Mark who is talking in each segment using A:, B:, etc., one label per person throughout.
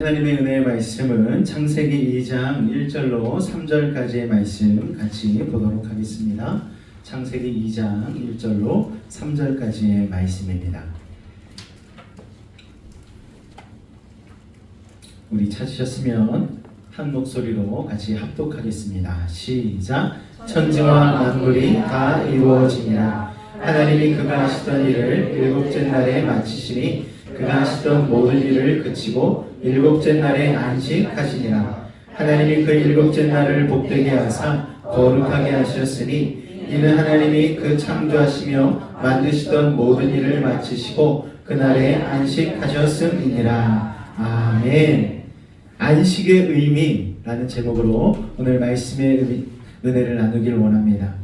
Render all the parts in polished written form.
A: 하나님의 은혜의 말씀은 창세기 2장 1절로 3절까지의 말씀 같이 보도록 하겠습니다. 창세기 2장 1절로 3절까지의 말씀입니다. 우리 찾으셨으면 한 목소리로 같이 합독하겠습니다. 시작! 천지와 만물이 다 이루어지니라. 하나님이 그가 하시던 일을 일곱째 날에 마치시니 그가 하시던 모든 일을 그치고 일곱째 날에 안식하시니라. 하나님이 그 일곱째 날을 복되게 하사 거룩하게 하셨으니 이는 하나님이 그 창조하시며 만드시던 모든 일을 마치시고 그날에 안식하셨음이니라. 아멘. 안식의 의미라는 제목으로 오늘 말씀의 은혜를 나누기를 원합니다.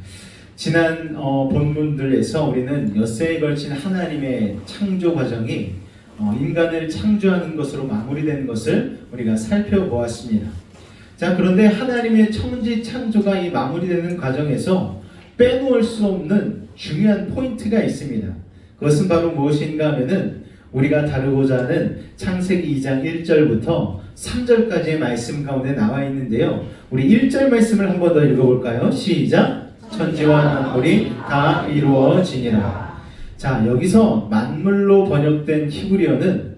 A: 지난 본문들에서 우리는 엿새에 걸친 하나님의 창조 과정이 인간을 창조하는 것으로 마무리되는 것을 우리가 살펴보았습니다. 자, 그런데 하나님의 천지 창조가 이 마무리되는 과정에서 빼놓을 수 없는 중요한 포인트가 있습니다. 그것은 바로 무엇인가 하면은 우리가 다루고자 하는 창세기 2장 1절부터 3절까지의 말씀 가운데 나와 있는데요. 우리 1절 말씀을 한 번 더 읽어볼까요? 시작! 천지와 만물이 다 이루어지니라. 자, 여기서 만물로 번역된 히브리어는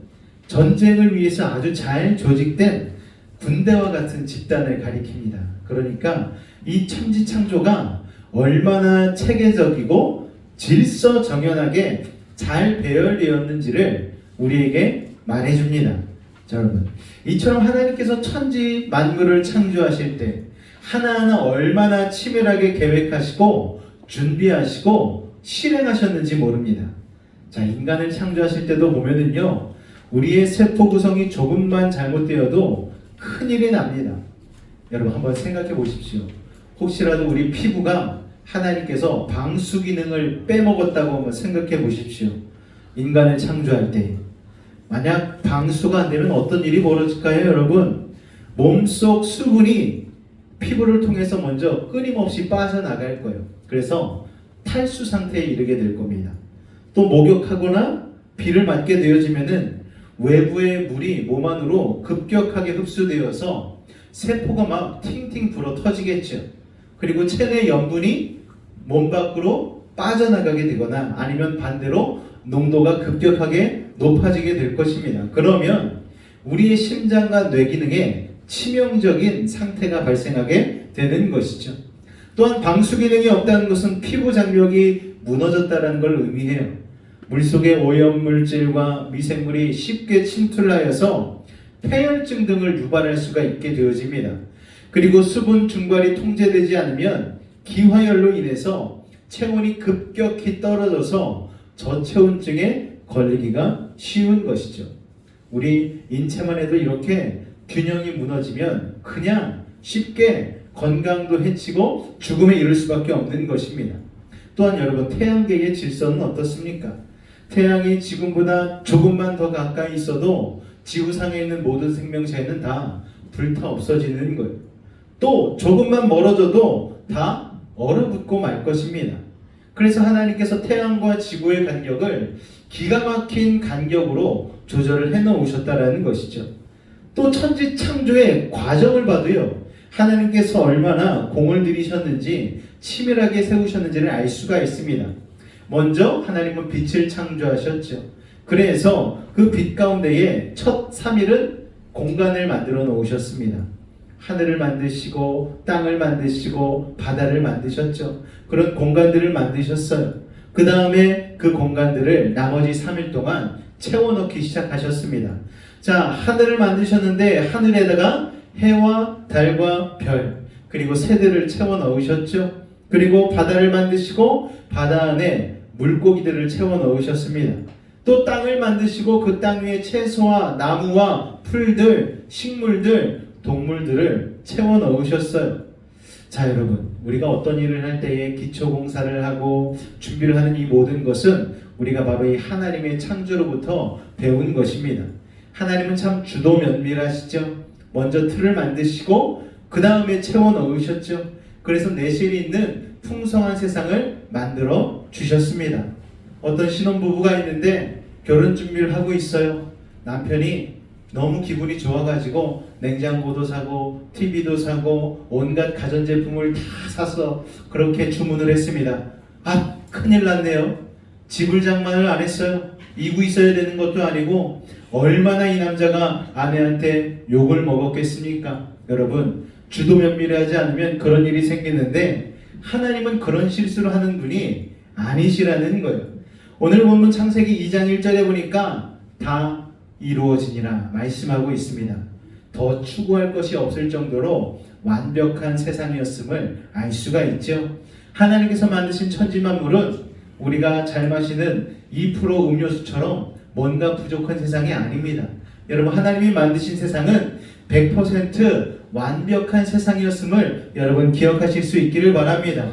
A: 전쟁을 위해서 아주 잘 조직된 군대와 같은 집단을 가리킵니다. 그러니까 이 천지창조가 얼마나 체계적이고 질서정연하게 잘 배열되었는지를 우리에게 말해줍니다. 자, 여러분, 이처럼 하나님께서 천지 만물을 창조하실 때 하나하나 얼마나 치밀하게 계획하시고 준비하시고 실행하셨는지 모릅니다. 자, 인간을 창조하실 때도 보면은요, 우리의 세포 구성이 조금만 잘못되어도 큰일이 납니다. 여러분 한번 생각해 보십시오. 혹시라도 우리 피부가 하나님께서 방수 기능을 빼먹었다고 한번 생각해 보십시오. 인간을 창조할 때 만약 방수가 안 되면 어떤 일이 벌어질까요, 여러분? 몸속 수분이 피부를 통해서 먼저 끊임없이 빠져나갈 거예요. 그래서 탈수 상태에 이르게 될 겁니다. 또 목욕하거나 비를 맞게 되어지면은 외부의 물이 몸 안으로 급격하게 흡수되어서 세포가 막 팅팅 불어 터지겠죠. 그리고 체내 염분이 몸 밖으로 빠져나가게 되거나 아니면 반대로 농도가 급격하게 높아지게 될 것입니다. 그러면 우리의 심장과 뇌 기능에 치명적인 상태가 발생하게 되는 것이죠. 또한 방수 기능이 없다는 것은 피부 장벽이 무너졌다는 걸 의미해요. 물속의 오염물질과 미생물이 쉽게 침투하여서 폐혈증 등을 유발할 수가 있게 되어집니다. 그리고 수분 증발이 통제되지 않으면 기화열로 인해서 체온이 급격히 떨어져서 저체온증에 걸리기가 쉬운 것이죠. 우리 인체만 해도 이렇게 균형이 무너지면 그냥 쉽게 건강도 해치고 죽음에 이를 수밖에 없는 것입니다. 또한 여러분, 태양계의 질서는 어떻습니까? 태양이 지금보다 조금만 더 가까이 있어도 지구상에 있는 모든 생명체는 다 불타 없어지는 거예요. 또 조금만 멀어져도 다 얼어붙고 말 것입니다. 그래서 하나님께서 태양과 지구의 간격을 기가 막힌 간격으로 조절을 해놓으셨다는 것이죠. 또 천지 창조의 과정을 봐도요, 하나님께서 얼마나 공을 들이셨는지 치밀하게 세우셨는지를 알 수가 있습니다. 먼저 하나님은 빛을 창조하셨죠. 그래서 그 빛 가운데에 첫 3일은 공간을 만들어 놓으셨습니다. 하늘을 만드시고 땅을 만드시고 바다를 만드셨죠. 그런 공간들을 만드셨어요. 그 다음에 그 공간들을 나머지 3일 동안 채워넣기 시작하셨습니다. 자, 하늘을 만드셨는데 하늘에다가 해와 달과 별 그리고 새들을 채워 넣으셨죠. 그리고 바다를 만드시고 바다 안에 물고기들을 채워 넣으셨습니다. 또 땅을 만드시고 그 땅 위에 채소와 나무와 풀들, 식물들, 동물들을 채워 넣으셨어요. 자, 여러분, 우리가 어떤 일을 할 때에 기초공사를 하고 준비를 하는 이 모든 것은 우리가 바로 이 하나님의 창조로부터 배운 것입니다. 하나님은 참 주도 면밀하시죠. 먼저 틀을 만드시고 그 다음에 채워 넣으셨죠. 그래서 내실이 있는 풍성한 세상을 만들어 주셨습니다. 어떤 신혼부부가 있는데 결혼 준비를 하고 있어요. 남편이 너무 기분이 좋아가지고 냉장고도 사고 TV도 사고 온갖 가전제품을 다 사서 그렇게 주문을 했습니다. 아, 큰일 났네요. 지불 장만을 안 했어요. 이고 있어야 되는 것도 아니고 얼마나 이 남자가 아내한테 욕을 먹었겠습니까? 여러분, 주도 면밀하지 않으면 그런 일이 생기는데 하나님은 그런 실수를 하는 분이 아니시라는 거예요. 오늘 본문 창세기 2장 1절에 보니까 다 이루어지니라 말씀하고 있습니다. 더 추구할 것이 없을 정도로 완벽한 세상이었음을 알 수가 있죠. 하나님께서 만드신 천지만물은 우리가 잘 마시는 2% 음료수처럼 뭔가 부족한 세상이 아닙니다. 여러분, 하나님이 만드신 세상은 100% 완벽한 세상이었음을 여러분 기억하실 수 있기를 바랍니다.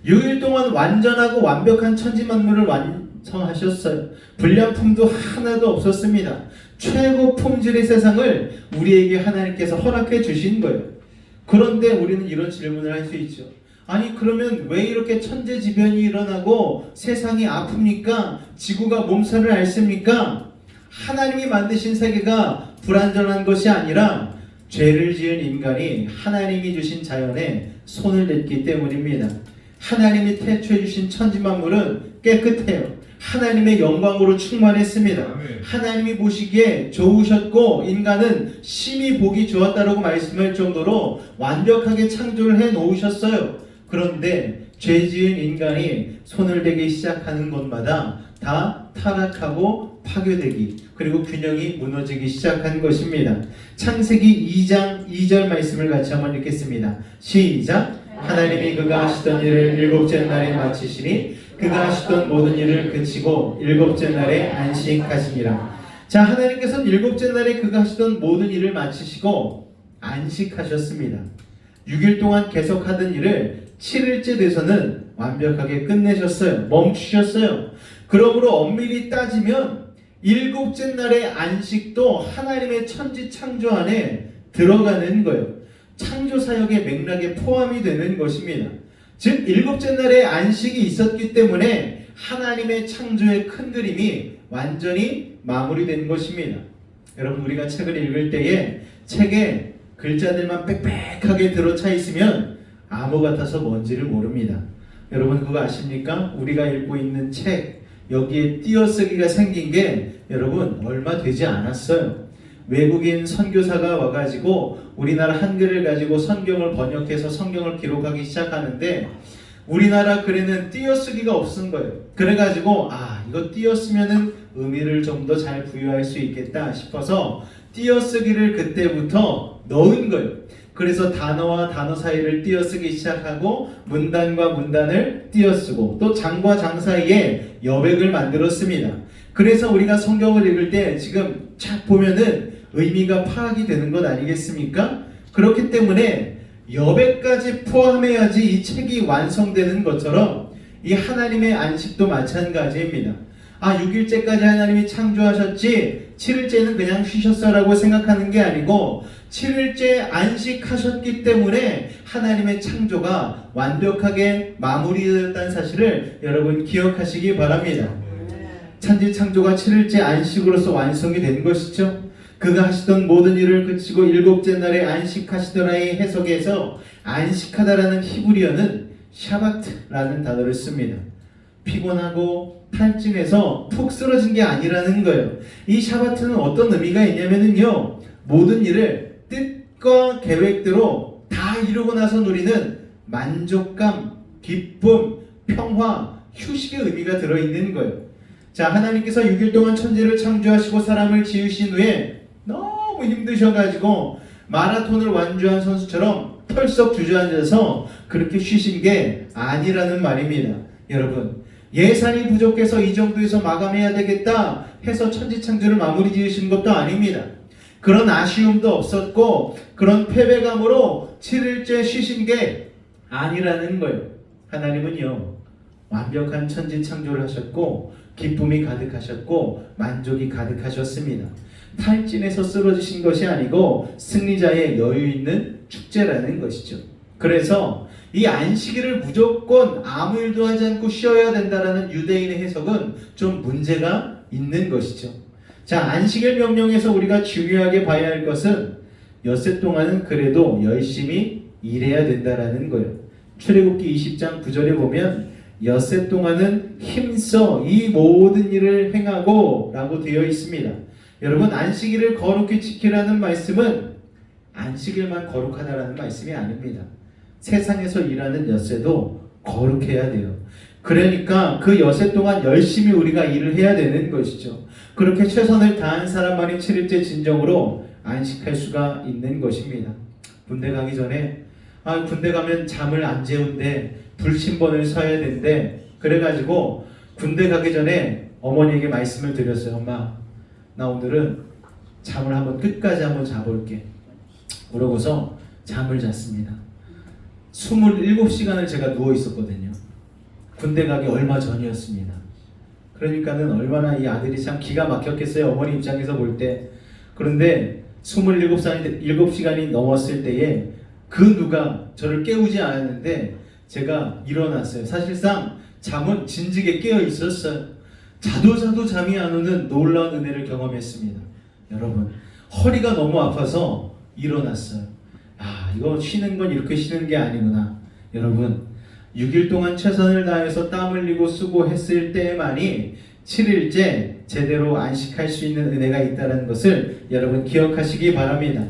A: 6일 동안 완전하고 완벽한 천지만물을 완성하셨어요. 불량품도 하나도 없었습니다. 최고 품질의 세상을 우리에게 하나님께서 허락해 주신 거예요. 그런데 우리는 이런 질문을 할 수 있죠. 아니, 그러면 왜 이렇게 천재지변이 일어나고 세상이 아픕니까? 지구가 몸살을 앓습니까? 하나님이 만드신 세계가 불완전한 것이 아니라 죄를 지은 인간이 하나님이 주신 자연에 손을 댔기 때문입니다. 하나님이 태초해 주신 천지만물은 깨끗해요. 하나님의 영광으로 충만했습니다. 하나님이 보시기에 좋으셨고 인간은 심히 보기 좋았다라고 말씀할 정도로 완벽하게 창조를 해 놓으셨어요. 그런데 죄 지은 인간이 손을 대기 시작하는 것마다 다 타락하고 파괴되기, 그리고 균형이 무너지기 시작한 것입니다. 창세기 2장 2절 말씀을 같이 한번 읽겠습니다. 시작. 하나님이 그가 하시던 일을 일곱째 날에 마치시니 그가 하시던 모든 일을 그치고 일곱째 날에 안식하시니라. 자, 하나님께서는 일곱째 날에 그가 하시던 모든 일을 마치시고 안식하셨습니다. 6일 동안 계속하던 일을 7일째 돼서는 완벽하게 끝내셨어요. 멈추셨어요. 그러므로 엄밀히 따지면 일곱째 날의 안식도 하나님의 천지 창조 안에 들어가는 거예요. 창조 사역의 맥락에 포함이 되는 것입니다. 즉 일곱째 날에 안식이 있었기 때문에 하나님의 창조의 큰 그림이 완전히 마무리된 것입니다. 여러분, 우리가 책을 읽을 때에 책에 글자들만 빽빽하게 들어차 있으면 암호 같아서 뭔지를 모릅니다. 여러분, 그거 아십니까? 우리가 읽고 있는 책, 여기에 띄어쓰기가 생긴 게 여러분 얼마 되지 않았어요. 외국인 선교사가 와가지고 우리나라 한글을 가지고 성경을 번역해서 성경을 기록하기 시작하는데 우리나라 글에는 띄어쓰기가 없은 거예요. 그래가지고 이거 띄어쓰면은 의미를 좀 더 잘 부여할 수 있겠다 싶어서 띄어쓰기를 그때부터 넣은 거예요. 그래서 단어와 단어 사이를 띄어쓰기 시작하고 문단과 문단을 띄어쓰고 또 장과 장 사이에 여백을 만들었습니다. 그래서 우리가 성경을 읽을 때 지금 착 보면은 의미가 파악이 되는 것 아니겠습니까? 그렇기 때문에 여백까지 포함해야지 이 책이 완성되는 것처럼 이 하나님의 안식도 마찬가지입니다. 6일째까지 하나님이 창조하셨지 7일째는 그냥 쉬셨어라고 생각하는 게 아니고 7일째 안식하셨기 때문에 하나님의 창조가 완벽하게 마무리되었다는 사실을 여러분 기억하시기 바랍니다. 천지 창조가 7일째 안식으로서 완성이 된 것이죠. 그가 하시던 모든 일을 그치고 일곱째 날에 안식하시더라의 해석에서 안식하다라는 히브리어는 샤바트라는 단어를 씁니다. 피곤하고 탈진해서 푹 쓰러진 게 아니라는 거예요. 이 샤바트는 어떤 의미가 있냐면요, 모든 일을 뜻과 계획대로 다 이루고 나서 누리는 만족감, 기쁨, 평화, 휴식의 의미가 들어있는 거예요. 자, 하나님께서 6일 동안 천지를 창조하시고 사람을 지으신 후에 너무 힘드셔가지고 마라톤을 완주한 선수처럼 털썩 주저앉아서 그렇게 쉬신 게 아니라는 말입니다. 여러분, 예산이 부족해서 이 정도에서 마감해야 되겠다 해서 천지 창조를 마무리 지으신 것도 아닙니다. 그런 아쉬움도 없었고 그런 패배감으로 7일째 쉬신 게 아니라는 거예요. 하나님은요, 완벽한 천지 창조를 하셨고 기쁨이 가득하셨고 만족이 가득하셨습니다. 탈진해서 쓰러지신 것이 아니고 승리자의 여유 있는 축제라는 것이죠. 그래서 이 안식일을 무조건 아무 일도 하지 않고 쉬어야 된다라는 유대인의 해석은 좀 문제가 있는 것이죠. 자, 안식일 명령에서 우리가 중요하게 봐야 할 것은 엿새 동안은 그래도 열심히 일해야 된다라는 거예요. 출애굽기 20장 9절에 보면 엿새 동안은 힘써 이 모든 일을 행하고 라고 되어 있습니다. 여러분, 안식일을 거룩히 지키라는 말씀은 안식일만 거룩하다라는 말씀이 아닙니다. 세상에서 일하는 엿새도 거룩해야 돼요. 그러니까 그 엿새 동안 열심히 우리가 일을 해야 되는 것이죠. 그렇게 최선을 다한 사람만이 7일째 진정으로 안식할 수가 있는 것입니다. 군대 가기 전에 군대 가면 잠을 안 재운데 불침번을 서야 된대. 그래가지고 군대 가기 전에 어머니에게 말씀을 드렸어요. 엄마, 나 오늘은 잠을 끝까지 한번 자볼게. 그러고서 잠을 잤습니다. 27시간을 제가 누워 있었거든요. 군대 가기 얼마 전이었습니다. 그러니까는 얼마나 이 아들이 참 기가 막혔겠어요. 어머니 입장에서 볼 때. 그런데 27시간이 넘었을 때에 그 누가 저를 깨우지 않았는데 제가 일어났어요. 사실상 잠은 진즉에 깨어 있었어요. 자도 잠이 안 오는 놀라운 은혜를 경험했습니다. 여러분, 허리가 너무 아파서 일어났어요. 이거 쉬는 건 이렇게 쉬는 게 아니구나. 여러분, 6일 동안 최선을 다해서 땀 흘리고 수고했을 때만이 7일째 제대로 안식할 수 있는 은혜가 있다는 것을 여러분 기억하시기 바랍니다.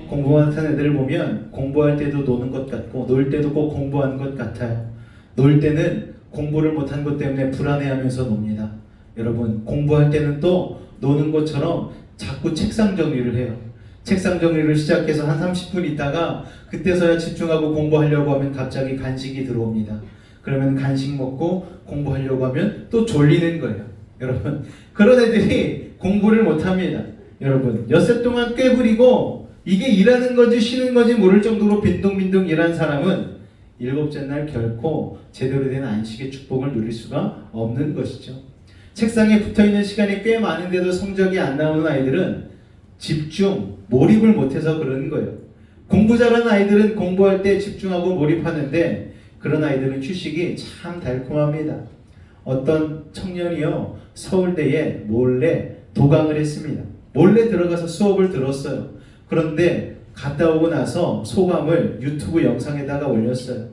A: 공부하는 애들을 보면 공부할 때도 노는 것 같고 놀 때도 꼭 공부하는 것 같아요. 놀 때는 공부를 못한 것 때문에 불안해하면서 놉니다. 여러분, 공부할 때는 또 노는 것처럼 자꾸 책상 정리를 해요. 책상 정리를 시작해서 한 30분 있다가 그때서야 집중하고 공부하려고 하면 갑자기 간식이 들어옵니다. 그러면 간식 먹고 공부하려고 하면 또 졸리는 거예요. 여러분, 그런 애들이 공부를 못합니다. 여러분, 엿새 동안 꾀부리고 이게 일하는 건지 쉬는 건지 모를 정도로 빈둥빈둥 일한 사람은 일곱째 날 결코 제대로 된 안식의 축복을 누릴 수가 없는 것이죠. 책상에 붙어있는 시간이 꽤 많은데도 성적이 안 나오는 아이들은 집중, 몰입을 못해서 그러는 거예요. 공부 잘하는 아이들은 공부할 때 집중하고 몰입하는데 그런 아이들은 휴식이 참 달콤합니다. 어떤 청년이요, 서울대에 몰래 도강을 했습니다. 몰래 들어가서 수업을 들었어요. 그런데 갔다 오고 나서 소감을 유튜브 영상에다가 올렸어요.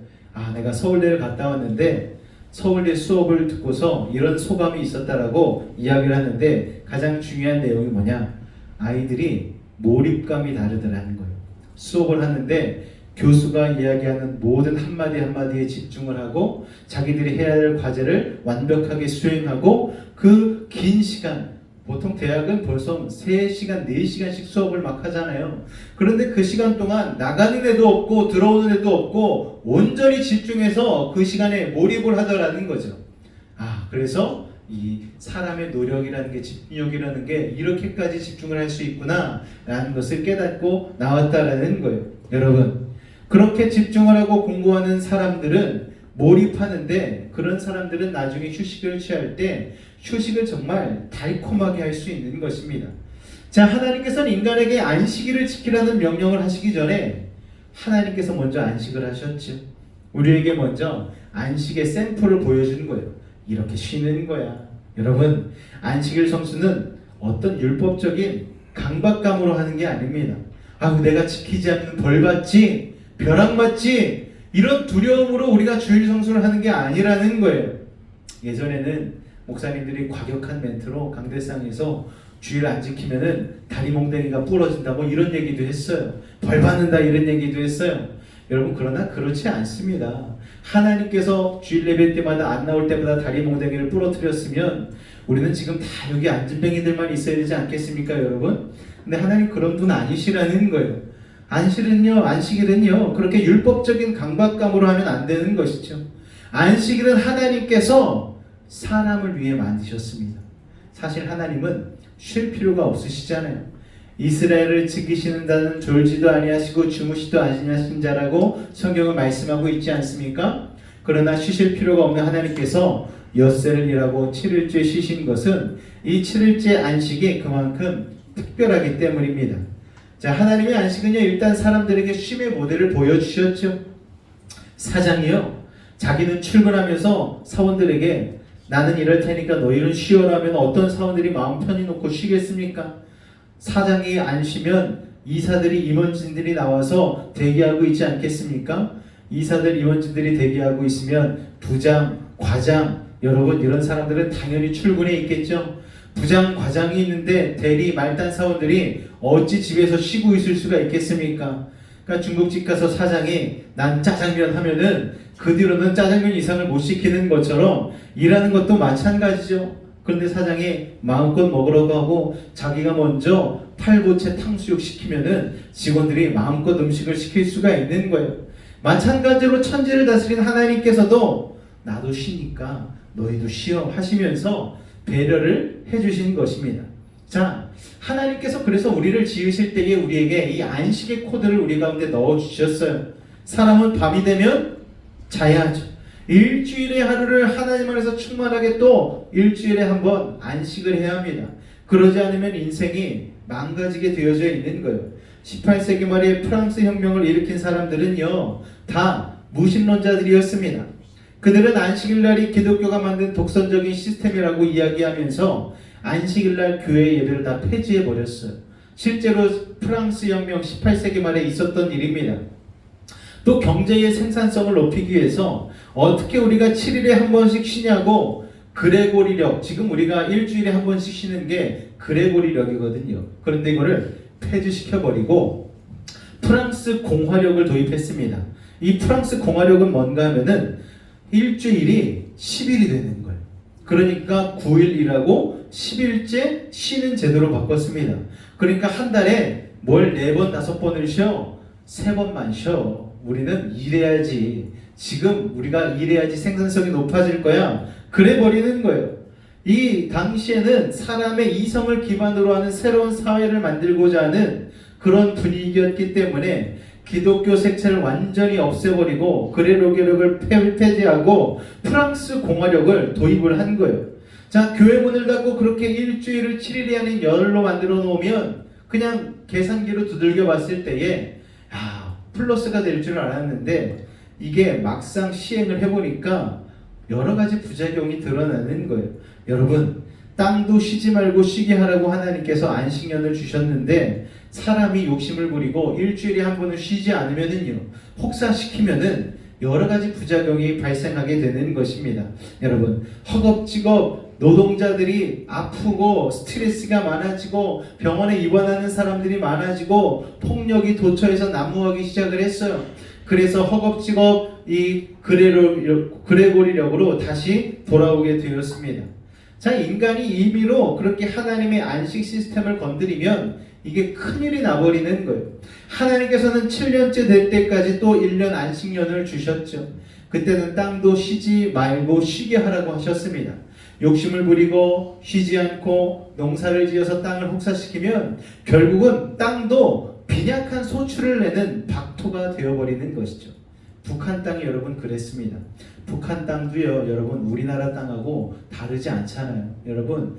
A: 내가 서울대를 갔다 왔는데 서울대 수업을 듣고서 이런 소감이 있었다라고 이야기를 하는데 가장 중요한 내용이 뭐냐? 아이들이 몰입감이 다르더라는 거예요. 수업을 하는데 교수가 이야기하는 모든 한마디 한마디에 집중을 하고 자기들이 해야 할 과제를 완벽하게 수행하고 그 긴 시간, 보통 대학은 벌써 3시간, 4시간씩 수업을 막 하잖아요. 그런데 그 시간 동안 나가는 애도 없고 들어오는 애도 없고 온전히 집중해서 그 시간에 몰입을 하더라는 거죠. 그래서 이 사람의 노력이라는 게, 집중력이라는 게 이렇게까지 집중을 할 수 있구나 라는 것을 깨닫고 나왔다라는 거예요. 여러분, 그렇게 집중을 하고 공부하는 사람들은 몰입하는데 그런 사람들은 나중에 휴식을 취할 때 휴식을 정말 달콤하게 할 수 있는 것입니다. 자, 하나님께서는 인간에게 안식일을 지키라는 명령을 하시기 전에 하나님께서 먼저 안식을 하셨죠. 우리에게 먼저 안식의 샘플을 보여주는 거예요. 이렇게 쉬는 거야. 여러분, 안식일 성수는 어떤 율법적인 강박감으로 하는 게 아닙니다. 내가 지키지 않으면 벌 받지, 벼락 맞지, 이런 두려움으로 우리가 주일 성수를 하는 게 아니라는 거예요. 예전에는 목사님들이 과격한 멘트로 강대상에서 주일 안 지키면은 다리 몽댕이가 부러진다고 이런 얘기도 했어요. 벌 받는다 이런 얘기도 했어요. 여러분, 그러나 그렇지 않습니다. 하나님께서 주일 예배 때마다 안 나올 때마다 다리 몽댕이를 부러뜨렸으면 우리는 지금 다 여기 앉은 뱅이들만 있어야 되지 않겠습니까, 여러분? 근데 하나님 그런 분 아니시라는 거예요. 안식일은요 그렇게 율법적인 강박감으로 하면 안 되는 것이죠. 안식일은 하나님께서 사람을 위해 만드셨습니다. 사실 하나님은 쉴 필요가 없으시잖아요. 이스라엘을 지키시는다는 졸지도 아니하시고 주무시도 아니하신 자라고 성경은 말씀하고 있지 않습니까? 그러나 쉬실 필요가 없는 하나님께서 엿새를 일하고 7일째 쉬신 것은 이 7일째 안식이 그만큼 특별하기 때문입니다. 자, 하나님의 안식은요 일단 사람들에게 쉼의 모델을 보여주셨죠. 사장이요, 자기는 출근하면서 사원들에게 나는 이럴 테니까 너희는 쉬어라면 어떤 사원들이 마음 편히 놓고 쉬겠습니까? 사장이 안 쉬면 이사들이 임원진들이 나와서 대기하고 있지 않겠습니까? 이사들 임원진들이 대기하고 있으면 부장, 과장, 여러분 이런 사람들은 당연히 출근해 있겠죠. 부장, 과장이 있는데 대리, 말단 사원들이 어찌 집에서 쉬고 있을 수가 있겠습니까? 그러니까 중국집 가서 사장이 난 짜장면 하면은 그 뒤로는 짜장면 이상을 못 시키는 것처럼 일하는 것도 마찬가지죠. 그런데 사장이 마음껏 먹으라고 하고 자기가 먼저 팔보채 탕수육 시키면은 직원들이 마음껏 음식을 시킬 수가 있는 거예요. 마찬가지로 천지를 다스린 하나님께서도 나도 쉬니까 너희도 쉬어 하시면서 배려를 해주신 것입니다. 자, 하나님께서 그래서 우리를 지으실 때에 우리에게 이 안식의 코드를 우리 가운데 넣어주셨어요. 사람은 밤이 되면 자야죠. 일주일의 하루를 하나님 안에서 충만하게 또 일주일에 한 번 안식을 해야 합니다. 그러지 않으면 인생이 망가지게 되어져 있는 거예요. 18세기 말에 프랑스 혁명을 일으킨 사람들은요, 다 무신론자들이었습니다. 그들은 안식일날이 기독교가 만든 독선적인 시스템이라고 이야기하면서 안식일날 교회 예배를 다 폐지해버렸어요. 실제로 프랑스 혁명 18세기 말에 있었던 일입니다. 또 경제의 생산성을 높이기 위해서 어떻게 우리가 7일에 한 번씩 쉬냐고 그레고리력, 지금 우리가 일주일에 한 번씩 쉬는 게 그레고리력이거든요. 그런데 이거를 폐지시켜버리고 프랑스 공화력을 도입했습니다. 이 프랑스 공화력은 뭔가 하면은 일주일이 10일이 되는 거예요. 그러니까 9일 일하고 10일째 쉬는 제도로 바꿨습니다. 그러니까 한 달에 뭘 4번, 5번을 쉬어? 3번만 쉬어. 우리는 일해야지. 지금 우리가 일해야지 생산성이 높아질 거야. 그래 버리는 거예요. 이 당시에는 사람의 이성을 기반으로 하는 새로운 사회를 만들고자 하는 그런 분위기였기 때문에 기독교 색채를 완전히 없애버리고 그레고리력을 폐지하고 프랑스 공화력을 도입을 한 거예요. 자, 교회 문을 닫고 그렇게 일주일을 7일이 아닌 열흘로 만들어 놓으면 그냥 계산기로 두들겨 봤을 때에 플러스가 될 줄 알았는데 이게 막상 시행을 해보니까 여러 가지 부작용이 드러나는 거예요. 여러분, 땅도 쉬지 말고 쉬게 하라고 하나님께서 안식년을 주셨는데 사람이 욕심을 부리고 일주일에 한 번은 쉬지 않으면은요, 혹사시키면은 여러 가지 부작용이 발생하게 되는 것입니다. 여러분, 허겁지겁 노동자들이 아프고 스트레스가 많아지고 병원에 입원하는 사람들이 많아지고 폭력이 도처에서 난무하기 시작을 했어요. 그래서 허겁지겁 이 그레고리력으로 다시 돌아오게 되었습니다. 자, 인간이 임의로 그렇게 하나님의 안식 시스템을 건드리면 이게 큰일이 나버리는 거예요. 하나님께서는 7년째 될 때까지 또 1년 안식년을 주셨죠. 그때는 땅도 쉬지 말고 쉬게 하라고 하셨습니다. 욕심을 부리고 쉬지 않고 농사를 지어서 땅을 혹사시키면 결국은 땅도 빈약한 소출을 내는 박토가 되어버리는 것이죠. 북한 땅이 여러분 그랬습니다. 북한 땅도요, 여러분 우리나라 땅하고 다르지 않잖아요. 여러분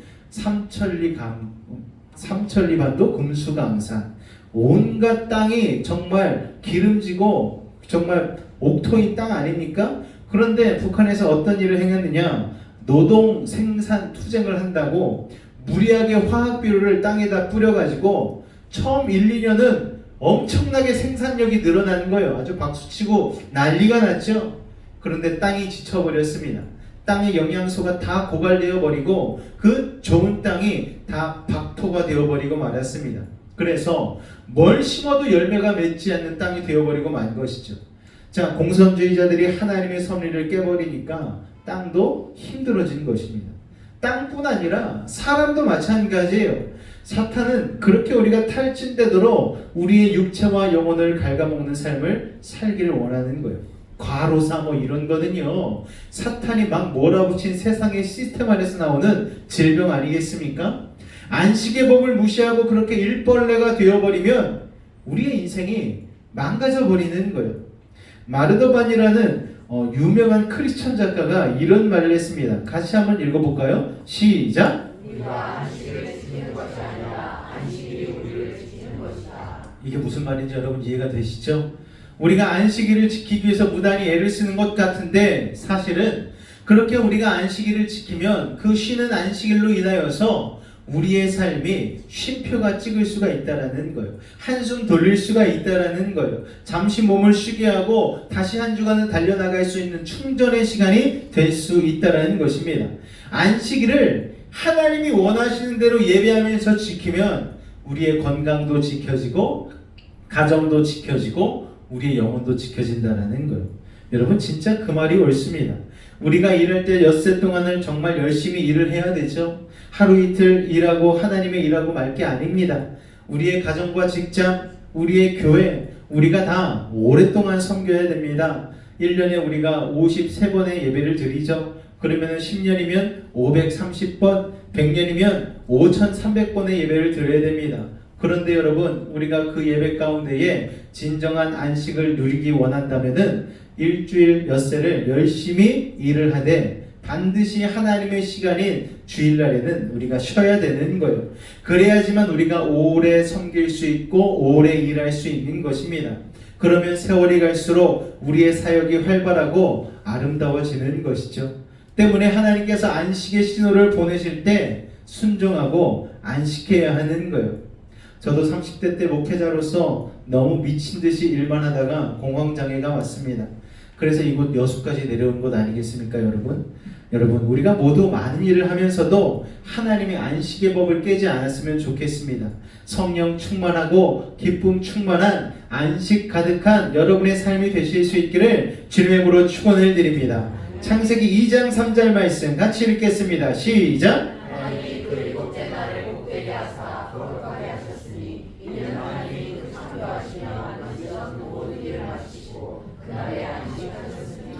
A: 삼천리반도 금수강산, 온갖 땅이 정말 기름지고 정말 옥토인 땅 아닙니까? 그런데 북한에서 어떤 일을 행했느냐? 노동 생산 투쟁을 한다고 무리하게 화학비료를 땅에다 뿌려가지고 처음 1, 2년은 엄청나게 생산력이 늘어나는 거예요. 아주 박수치고 난리가 났죠. 그런데 땅이 지쳐버렸습니다. 땅의 영양소가 다 고갈되어 버리고 그 좋은 땅이 다 박토가 되어버리고 말았습니다. 그래서 뭘 심어도 열매가 맺지 않는 땅이 되어버리고 만 것이죠. 자, 공산주의자들이 하나님의 섭리를 깨버리니까 땅도 힘들어진 것입니다. 땅뿐 아니라 사람도 마찬가지예요. 사탄은 그렇게 우리가 탈진되도록 우리의 육체와 영혼을 갉아먹는 삶을 살기를 원하는 거예요. 과로사 이런 거는요, 사탄이 막 몰아붙인 세상의 시스템 안에서 나오는 질병 아니겠습니까? 안식의 법을 무시하고 그렇게 일벌레가 되어버리면 우리의 인생이 망가져 버리는 거예요. 마르더반이라는 유명한 크리스천 작가가 이런 말을 했습니다. 같이 한번 읽어볼까요? 시작! 우리가 안식을 지키는 것이 아니라 안식일이 우리를 지키는 것이다. 이게 무슨 말인지 여러분 이해가 되시죠? 우리가 안식일을 지키기 위해서 무단히 애를 쓰는 것 같은데 사실은 그렇게 우리가 안식일을 지키면 그 쉬는 안식일로 인하여서 우리의 삶이 쉼표가 찍을 수가 있다라는 거예요. 한숨 돌릴 수가 있다라는 거예요. 잠시 몸을 쉬게 하고 다시 한 주간은 달려나갈 수 있는 충전의 시간이 될 수 있다라는 것입니다. 안식일을 하나님이 원하시는 대로 예배하면서 지키면 우리의 건강도 지켜지고 가정도 지켜지고 우리의 영혼도 지켜진다라는 거예요. 여러분 진짜 그 말이 옳습니다. 우리가 일할 때 엿새 동안을 정말 열심히 일을 해야 되죠. 하루 이틀 일하고 하나님의 일하고 말 게 아닙니다. 우리의 가정과 직장, 우리의 교회, 우리가 다 오랫동안 섬겨야 됩니다. 1년에 우리가 53번의 예배를 드리죠. 그러면 10년이면 530번, 100년이면 5300번의 예배를 드려야 됩니다. 그런데 여러분, 우리가 그 예배 가운데에 진정한 안식을 누리기 원한다면은 일주일 엿새를 열심히 일을 하되 반드시 하나님의 시간인 주일날에는 우리가 쉬어야 되는 거예요. 그래야지만 우리가 오래 섬길 수 있고 오래 일할 수 있는 것입니다. 그러면 세월이 갈수록 우리의 사역이 활발하고 아름다워지는 것이죠. 때문에 하나님께서 안식의 신호를 보내실 때 순종하고 안식해야 하는 거예요. 저도 30대 때 목회자로서 너무 미친 듯이 일만 하다가 공황장애가 왔습니다. 그래서 이곳 여수까지 내려온 것 아니겠습니까, 여러분? 여러분, 우리가 모두 많은 일을 하면서도 하나님의 안식의 법을 깨지 않았으면 좋겠습니다. 성령 충만하고 기쁨 충만한 안식 가득한 여러분의 삶이 되실 수 있기를 주님의 이름으로 축원을 드립니다. 창세기 2장 3절 말씀 같이 읽겠습니다. 시작!
B: 하나님이 그 일곱째 날을 복되게 하사 거룩하게 하셨으니 이는 하나님이 그 창조하시며 만드신 모든 일을 마치시고 그날에 안식하셨습니다.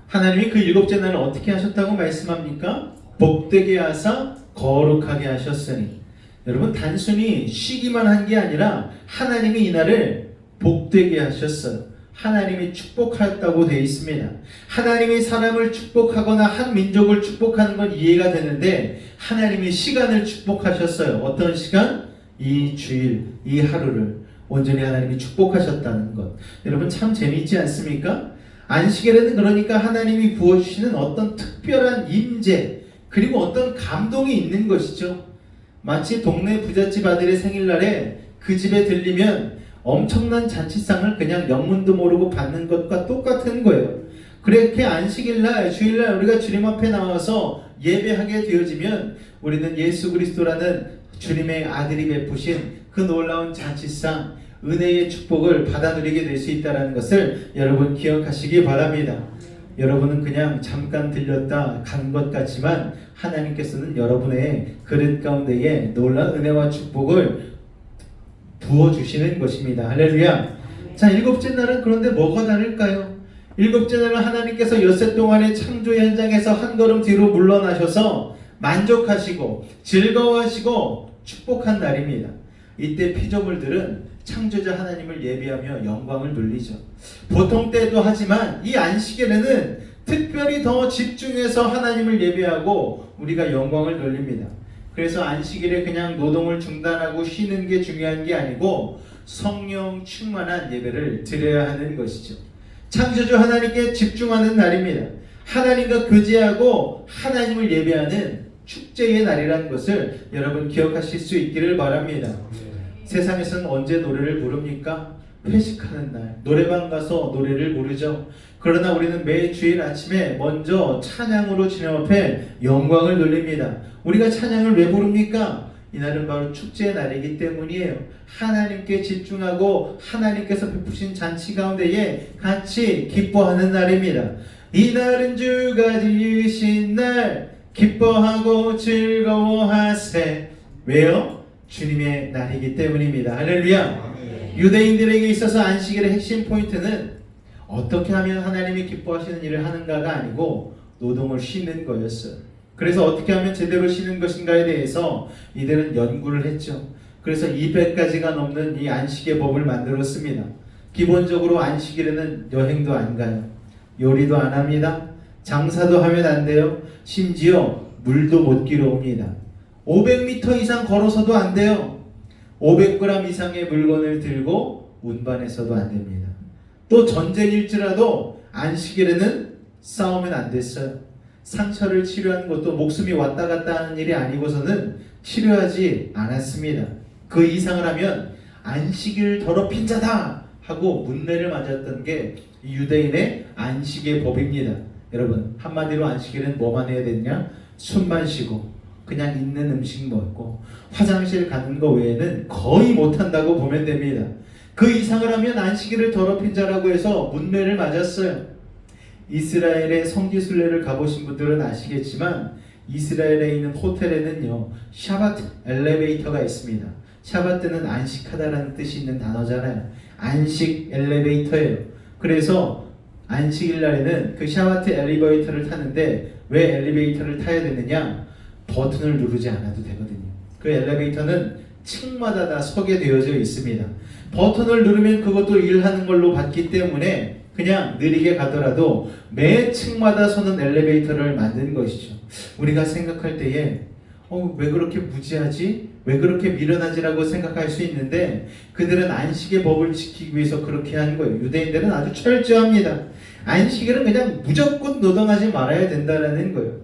A: 하나님이 그 일곱째 날을 어떻게 하셨다고 말씀합니까? 복되게 하사 거룩하게 하셨으니. 여러분 단순히 쉬기만 한 게 아니라 하나님이 이 날을 복되게 하셨어요. 하나님이 축복하였다고 되어 있습니다. 하나님이 사람을 축복하거나 한 민족을 축복하는 건 이해가 되는데 하나님이 시간을 축복하셨어요. 어떤 시간? 이 주일, 이 하루를 온전히 하나님이 축복하셨다는 것. 여러분 참 재미있지 않습니까? 안식일에는 그러니까 하나님이 부어주시는 어떤 특별한 임재 그리고 어떤 감동이 있는 것이죠. 마치 동네 부잣집 아들의 생일날에 그 집에 들리면 엄청난 잔치상을 그냥 영문도 모르고 받는 것과 똑같은 거예요. 그렇게 안식일날, 주일날 우리가 주님 앞에 나와서 예배하게 되어지면 우리는 예수 그리스도라는 주님의 아들이 베푸신 그 놀라운 잔치상, 은혜의 축복을 받아 누리게 될 수 있다는 것을 여러분 기억하시기 바랍니다. 여러분은 그냥 잠깐 들렸다 간 것 같지만 하나님께서는 여러분의 그릇 가운데에 놀라운 은혜와 축복을 부어주시는 것입니다. 할렐루야. 자, 일곱째 날은 그런데 뭐가 다를까요? 일곱째 날은 하나님께서 엿새 동안의 창조 현장에서 한 걸음 뒤로 물러나셔서 만족하시고 즐거워하시고 축복한 날입니다. 이때 피조물들은 창조자 하나님을 예배하며 영광을 돌리죠. 보통 때도 하지만 이 안식일에는 특별히 더 집중해서 하나님을 예배하고 우리가 영광을 돌립니다. 그래서 안식일에 그냥 노동을 중단하고 쉬는 게 중요한 게 아니고 성령 충만한 예배를 드려야 하는 것이죠. 창조주 하나님께 집중하는 날입니다. 하나님과 교제하고 하나님을 예배하는 축제의 날이라는 것을 여러분 기억하실 수 있기를 바랍니다. 세상에서는 언제 노래를 부릅니까? 회식하는 날 노래방 가서 노래를 부르죠. 그러나 우리는 매 주일 아침에 먼저 찬양으로 주님 앞에 영광을 돌립니다. 우리가 찬양을 왜 부릅니까? 이날은 바로 축제의 날이기 때문이에요. 하나님께 집중하고 하나님께서 베푸신 잔치 가운데에 같이 기뻐하는 날입니다. 이날은 주가 지으신 날 기뻐하고 즐거워하세. 왜요? 주님의 날이기 때문입니다. 할렐루야. 유대인들에게 있어서 안식일의 핵심 포인트는 어떻게 하면 하나님이 기뻐하시는 일을 하는가가 아니고 노동을 쉬는 거였어요. 그래서 어떻게 하면 제대로 쉬는 것인가에 대해서 이들은 연구를 했죠. 그래서 200가지가 넘는 이 안식의 법을 만들었습니다. 기본적으로 안식일에는 여행도 안 가요. 요리도 안 합니다. 장사도 하면 안 돼요. 심지어 물도 못 길어옵니다. 500m 이상 걸어서도 안 돼요. 500g 이상의 물건을 들고 운반해서도 안 됩니다. 또 전쟁일지라도 안식일에는 싸우면 안 됐어요. 상처를 치료하는 것도 목숨이 왔다 갔다 하는 일이 아니고서는 치료하지 않았습니다. 그 이상을 하면 안식일 더럽힌 자다 하고 문매를 맞았던 게 유대인의 안식의 법입니다. 여러분, 한마디로 안식일은 뭐만 해야 되냐? 숨만 쉬고 그냥 있는 음식 먹고 화장실 가는 거 외에는 거의 못한다고 보면 됩니다. 그 이상을 하면 안식일을 더럽힌 자라고 해서 문매를 맞았어요. 이스라엘의 성지순례를 가보신 분들은 아시겠지만 이스라엘에 있는 호텔에는요 샤바트 엘리베이터가 있습니다. 샤바트는 안식하다라는 뜻이 있는 단어잖아요. 안식 엘리베이터예요. 그래서 안식일 날에는 그 샤바트 엘리베이터를 타는데 왜 엘리베이터를 타야 되느냐? 버튼을 누르지 않아도 되거든요. 그 엘리베이터는 층마다 다 서게 되어져 있습니다. 버튼을 누르면 그것도 일하는 걸로 봤기 때문에 그냥 느리게 가더라도 매 층마다 서는 엘리베이터를 만든 것이죠. 우리가 생각할 때에 왜 그렇게 무지하지? 왜 그렇게 미련하지라고 생각할 수 있는데 그들은 안식의 법을 지키기 위해서 그렇게 한 거예요. 유대인들은 아주 철저합니다. 안식일은 그냥 무조건 노동하지 말아야 된다는 거예요.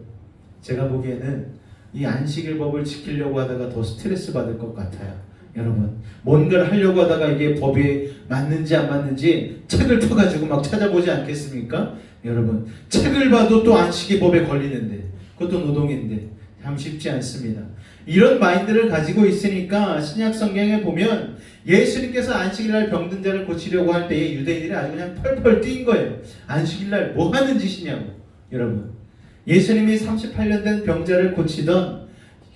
A: 제가 보기에는 이 안식일 법을 지키려고 하다가 더 스트레스 받을 것 같아요. 여러분, 뭔가를 하려고 하다가 이게 법이 맞는지 안 맞는지 책을 펴가지고 막 찾아보지 않겠습니까? 여러분, 책을 봐도 또 안식의 법에 걸리는데 그것도 노동인데 참 쉽지 않습니다. 이런 마인드를 가지고 있으니까 신약 성경에 보면 예수님께서 안식일날 병든 자를 고치려고 할 때에 유대인들이 아주 그냥 펄펄 뛴 거예요. 안식일날 뭐 하는 짓이냐고. 여러분, 예수님이 38년 된 병자를 고치던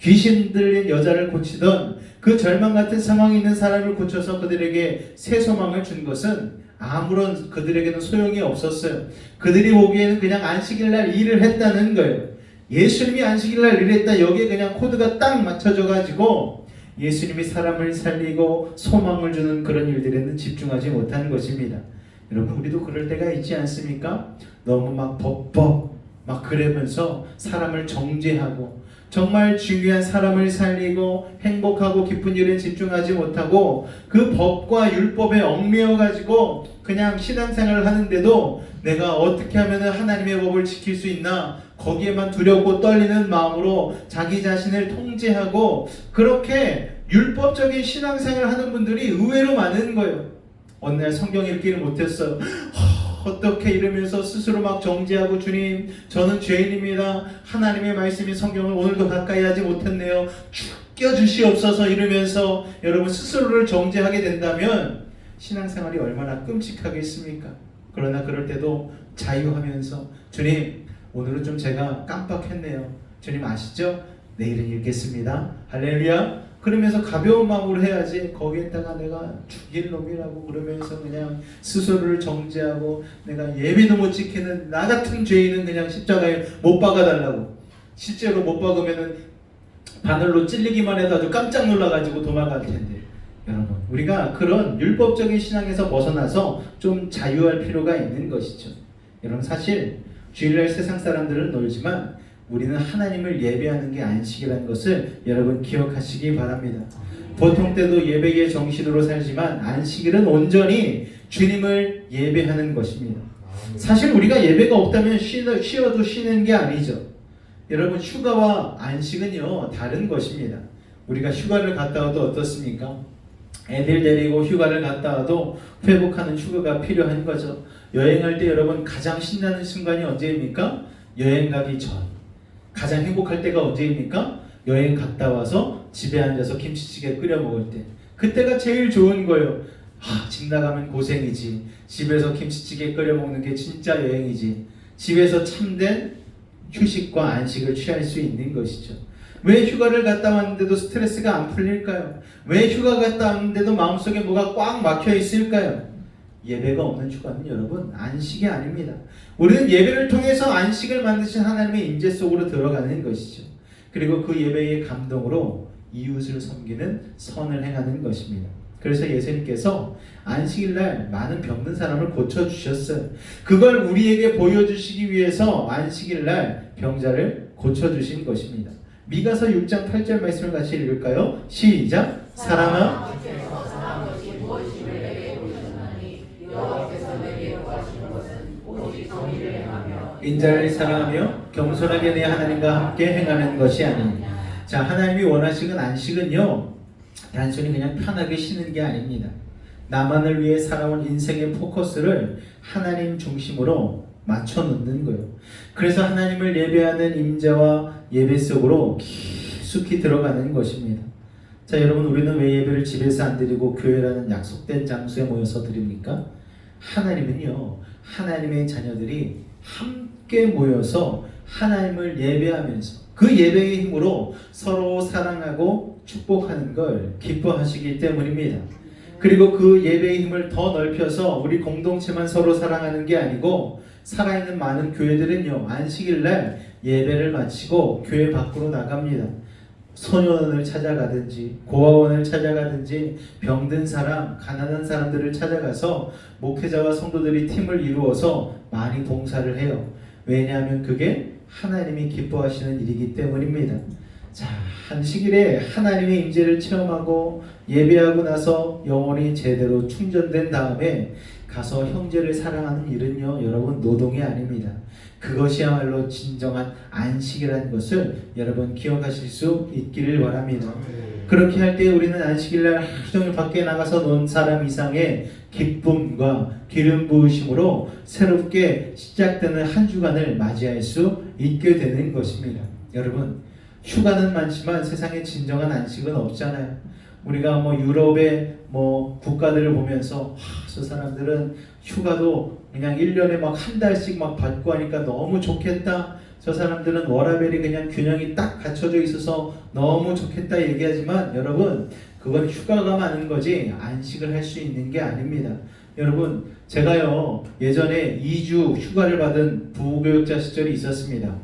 A: 귀신 들린 여자를 고치던 그 절망 같은 상황에 있는 사람을 고쳐서 그들에게 새 소망을 준 것은 아무런 그들에게는 소용이 없었어요. 그들이 보기에는 그냥 안식일날 일을 했다는 거예요. 예수님이 안식일날 일했다, 여기에 그냥 코드가 딱 맞춰져 가지고 예수님이 사람을 살리고 소망을 주는 그런 일들에는 집중하지 못하는 것입니다. 여러분, 우리도 그럴 때가 있지 않습니까? 너무 막 법법 막 그러면서 사람을 정죄하고 정말 중요한 사람을 살리고 행복하고 기쁜 일에 집중하지 못하고 그 법과 율법에 얽매여 가지고 그냥 신앙생활을 하는데도 내가 어떻게 하면 하나님의 법을 지킬 수 있나 거기에만 두렵고 떨리는 마음으로 자기 자신을 통제하고 그렇게 율법적인 신앙생활을 하는 분들이 의외로 많은 거예요. 어느 날 성경 읽기를 못했어요. 어떻게 이러면서 스스로 막 정죄하고 주님 저는 죄인입니다. 하나님의 말씀인 성경을 오늘도 가까이 하지 못했네요. 죽여주시옵소서 이러면서 여러분 스스로를 정죄하게 된다면 신앙생활이 얼마나 끔찍하겠습니까? 그러나 그럴 때도 자유하면서 주님 오늘은 좀 제가 깜빡했네요. 주님 아시죠? 내일은 읽겠습니다. 할렐루야. 그러면서 가벼운 마음으로 해야지 거기에다가 내가 죽일 놈이라고 그러면서 그냥 스스로를 정죄하고 내가 예배도 못 지키는 나 같은 죄인은 그냥 십자가에 못 박아달라고. 실제로 못 박으면은 바늘로 찔리기만 해도 아주 깜짝 놀라가지고 도망갈 텐데. 여러분, 우리가 그런 율법적인 신앙에서 벗어나서 좀 자유할 필요가 있는 것이죠. 여러분, 사실 주일날 세상 사람들은 놀지만 우리는 하나님을 예배하는 게 안식이라는 것을 여러분 기억하시기 바랍니다. 보통 때도 예배의 정신으로 살지만 안식일은 온전히 주님을 예배하는 것입니다. 사실 우리가 예배가 없다면 쉬어도 쉬는 게 아니죠. 여러분, 휴가와 안식은요 다른 것입니다. 우리가 휴가를 갔다 와도 어떻습니까? 애들 데리고 휴가를 갔다 와도 회복하는 휴가가 필요한 거죠. 여행할 때 여러분 가장 신나는 순간이 언제입니까? 여행 가기 전. 가장 행복할 때가 언제입니까? 여행 갔다 와서 집에 앉아서 김치찌개 끓여 먹을 때. 그때가 제일 좋은 거예요. 집 나가면 고생이지. 집에서 김치찌개 끓여 먹는 게 진짜 여행이지. 집에서 참된 휴식과 안식을 취할 수 있는 것이죠. 왜 휴가를 갔다 왔는데도 스트레스가 안 풀릴까요? 왜 휴가 갔다 왔는데도 마음속에 뭐가 꽉 막혀 있을까요? 예배가 없는 휴가는 여러분 안식이 아닙니다. 우리는 예배를 통해서 안식을 만드신 하나님의 임재 속으로 들어가는 것이죠. 그리고 그 예배의 감동으로 이웃을 섬기는 선을 행하는 것입니다. 그래서 예수님께서 안식일날 많은 병든 사람을 고쳐주셨어요. 그걸 우리에게 보여주시기 위해서 안식일날 병자를 고쳐주신 것입니다. 미가서 6장 8절 말씀을 같이 읽을까요? 시작! 사람아
B: 여호와께서 내게 구하시는 것은 오직 정의를 행하며
A: 인자를 사랑하며 겸손하게 내 하나님과 함께 행하는 것이 아니냐. 자, 하나님이 원하시는 안식은요, 단순히 그냥 편하게 쉬는 게 아닙니다. 나만을 위해 살아온 인생의 포커스를 하나님 중심으로 맞춰 놓는 거예요. 그래서 하나님을 예배하는 임재와 예배 속으로 깊숙이 들어가는 것입니다. 자, 여러분, 우리는 왜 예배를 집에서 안 드리고 교회라는 약속된 장소에 모여서 드립니까? 하나님은요, 하나님의 자녀들이 함께 모여서 하나님을 예배하면서 그 예배의 힘으로 서로 사랑하고 축복하는 걸 기뻐하시기 때문입니다. 그리고 그 예배의 힘을 더 넓혀서 우리 공동체만 서로 사랑하는 게 아니고, 살아있는 많은 교회들은요, 안식일날 예배를 마치고 교회 밖으로 나갑니다. 소년원을 찾아가든지 고아원을 찾아가든지 병든 사람, 가난한 사람들을 찾아가서 목회자와 성도들이 팀을 이루어서 많이 봉사를 해요. 왜냐하면 그게 하나님이 기뻐하시는 일이기 때문입니다. 자, 안식일에 하나님의 임재를 체험하고 예배하고 나서 영혼이 제대로 충전된 다음에 가서 형제를 사랑하는 일은요, 여러분, 노동이 아닙니다. 그것이야말로 진정한 안식이라는 것을 여러분 기억하실 수 있기를 바랍니다. 그렇게 할 때 우리는 안식일날 하루 종일 밖에 나가서 논 사람 이상의 기쁨과 기름 부으심으로 새롭게 시작되는 한 주간을 맞이할 수 있게 되는 것입니다. 여러분, 휴가는 많지만 세상에 진정한 안식은 없잖아요. 우리가 유럽의 국가들을 보면서 저 사람들은 휴가도 그냥 1년에 막 한 달씩 막 받고 하니까 너무 좋겠다. 저 사람들은 워라밸이 그냥 균형이 딱 갖춰져 있어서 너무 좋겠다 얘기하지만, 여러분, 그건 휴가가 많은 거지 안식을 할 수 있는 게 아닙니다. 여러분, 제가요 예전에 2주 휴가를 받은 부교육자 시절이 있었습니다.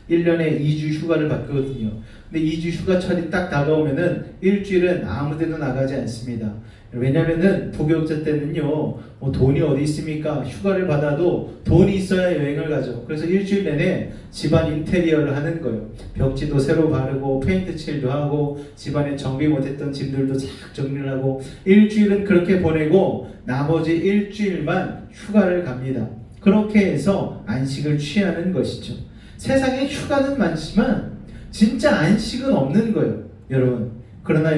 A: 1년에 2주 휴가를 받거든요. 근데 2주 휴가철이 딱 다가오면은 일주일은 아무 데도 나가지 않습니다. 왜냐면은 부교육자 때는요, 돈이 어디 있습니까? 휴가를 받아도 돈이 있어야 여행을 가죠. 그래서 일주일 내내 집안 인테리어를 하는 거예요. 벽지도 새로 바르고 페인트 칠도 하고 집안에 정비 못했던 짐들도 쫙 정리를 하고 일주일은 그렇게 보내고 나머지 일주일만 휴가를 갑니다. 그렇게 해서 안식을 취하는 것이죠. 세상에 휴가는 많지만 진짜 안식은 없는 거예요, 여러분. 그러나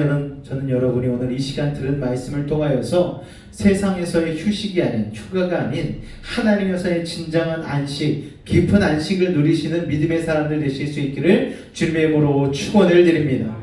A: 저는 여러분이 오늘 이 시간 들은 말씀을 통하여서 세상에서의 휴식이 아닌, 휴가가 아닌 하나님에서의 진정한 안식, 깊은 안식을 누리시는 믿음의 사람들 되실 수 있기를 주님의 이름으로 축원을 드립니다.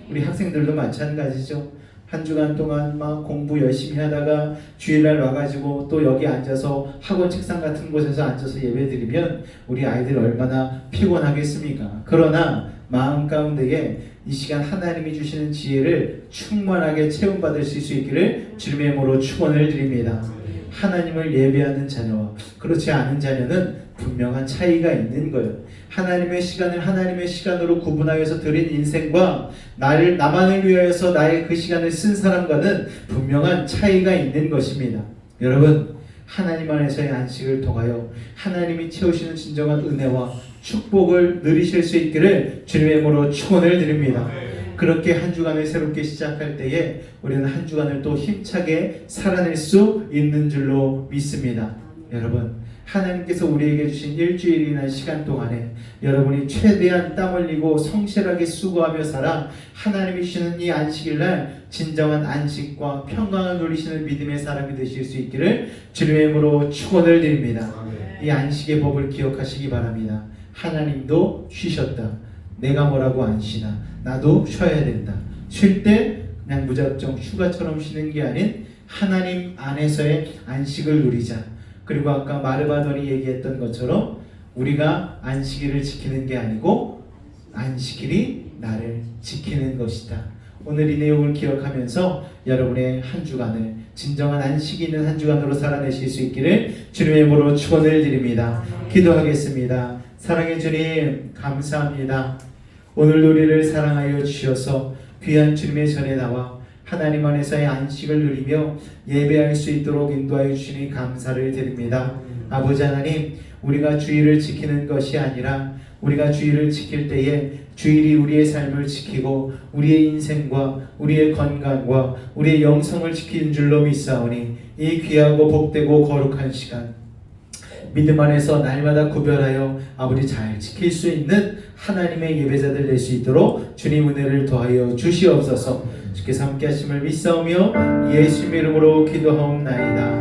A: 우리 학생들도 마찬가지죠. 한 주간 동안 막 공부 열심히 하다가 주일날 와가지고 또 여기 앉아서 학원 책상 같은 곳에서 앉아서 예배드리면 우리 아이들 얼마나 피곤하겠습니까? 그러나 마음 가운데에 이 시간 하나님이 주시는 지혜를 충만하게 체험받으실 수 있기를 주님의 이름으로 축원을 드립니다. 하나님을 예배하는 자녀와 그렇지 않은 자녀는 분명한 차이가 있는 거예요. 하나님의 시간을 하나님의 시간으로 구분하여서 드린 인생과 나만을 위하여서 나의 그 시간을 쓴 사람과는 분명한 차이가 있는 것입니다. 여러분, 하나님 안에서의 안식을 통하여 하나님이 채우시는 진정한 은혜와 축복을 누리실 수 있기를 주님의 이름으로 축원을 드립니다. 그렇게 한 주간을 새롭게 시작할 때에 우리는 한 주간을 또 힘차게 살아낼 수 있는 줄로 믿습니다. 여러분, 하나님께서 우리에게 주신 일주일이나 시간 동안에 여러분이 최대한 땀 흘리고 성실하게 수고하며 살아 하나님이 주시는 이 안식일날 진정한 안식과 평강을 누리시는 믿음의 사람이 되실 수 있기를 주님의 이름으로 축원을 드립니다. 이 안식의 법을 기억하시기 바랍니다. 하나님도 쉬셨다. 내가 뭐라고 안 쉬나? 나도 쉬어야 된다. 쉴 때 그냥 무작정 휴가처럼 쉬는 게 아닌 하나님 안에서의 안식을 누리자. 그리고 아까 마르바돈이 얘기했던 것처럼 우리가 안식일을 지키는 게 아니고 안식일이 나를 지키는 것이다. 오늘 이 내용을 기억하면서 여러분의 한 주간을 진정한 안식이 있는 한 주간으로 살아내실 수 있기를 주님의 이름으로 축원을 드립니다. 기도하겠습니다. 사랑의 주님, 감사합니다. 오늘도 우리를 사랑하여 주셔서 귀한 주님의 전에 나와 하나님 안에서의 안식을 누리며 예배할 수 있도록 인도하여 주시니 감사를 드립니다. 아버지 하나님, 우리가 주일을 지키는 것이 아니라 우리가 주일을 지킬 때에 주일이 우리의 삶을 지키고 우리의 인생과 우리의 건강과 우리의 영성을 지키는 줄로 믿사오니 이 귀하고 복되고 거룩한 시간 믿음 안에서 날마다 구별하여 아버지 잘 지킬 수 있는 하나님의 예배자들 될 수 있도록 주님 은혜를 더하여 주시옵소서. 주께서 함께 하심을 믿사오며 예수님 이름으로 기도하옵나이다.